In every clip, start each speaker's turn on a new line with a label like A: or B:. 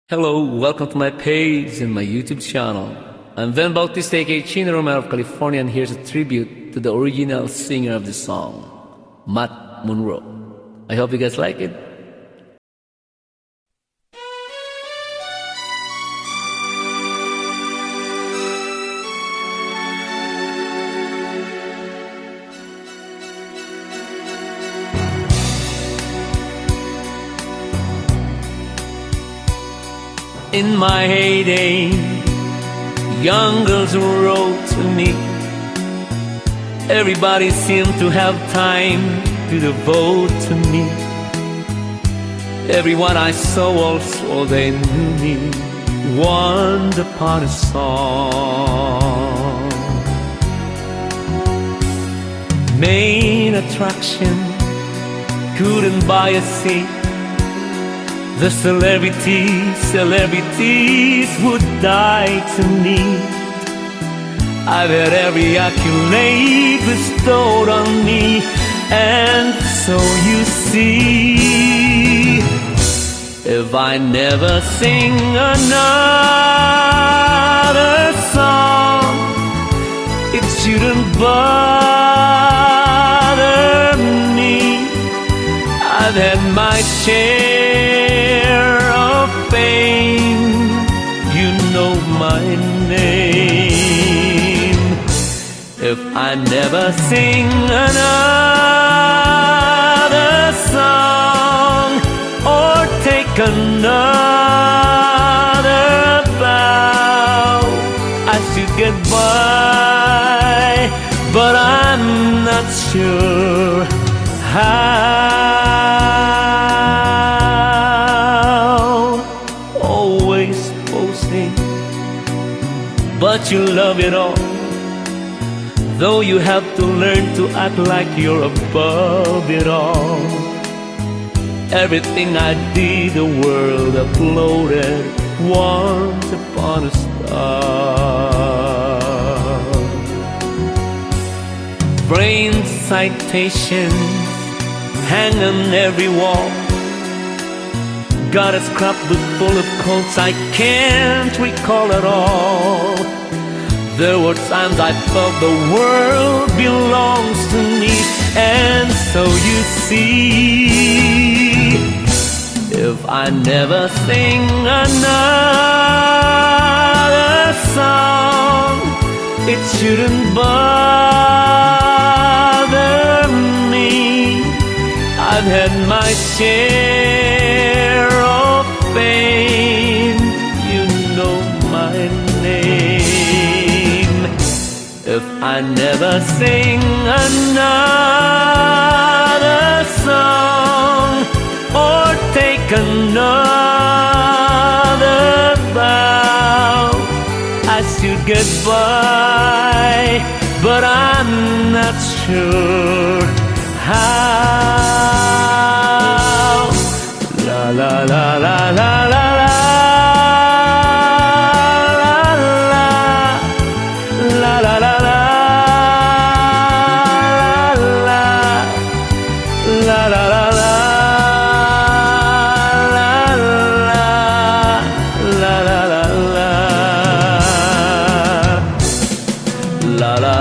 A: Hello, welcome to my page and my YouTube channel. I'm VHEN aka Chino, Romero of California, and here's a tribute to the original singer of the song, Monroe. I hope you guys like it. In my heyday, young girls wrote to me. Everybody seemed to have time to devote to me. Everyone I saw also, they knew me. Once upon a song, main attraction, couldn't buy a seat. The celebrities would die to meet. I've had every accolade bestowed on me, and so you see, if I never sing another song, it shouldn't bother me. I've had my share of fame, you know my name. If I never sing another song or take another bow, I should get by, but I'm not sure how. Always posting, but you love it all, though you have to learn to act like you're above it all. Everything I did, the world uploaded once upon a star. Brain citations hang on every wall. Got a scrapbook full of quotes I can't recall at all. There were times I felt the world belongs to me, and so you see, if I never sing another song, it shouldn't bother me. I've had my share of fame, you know my name. If I never sing another song or take another bow, I should get by, but I'm not sure how. La la la la la la la la la la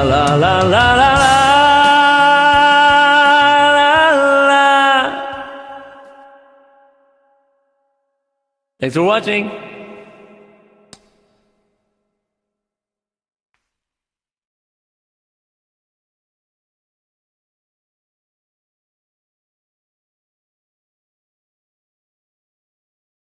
A: la la la la la. Thanks for watching.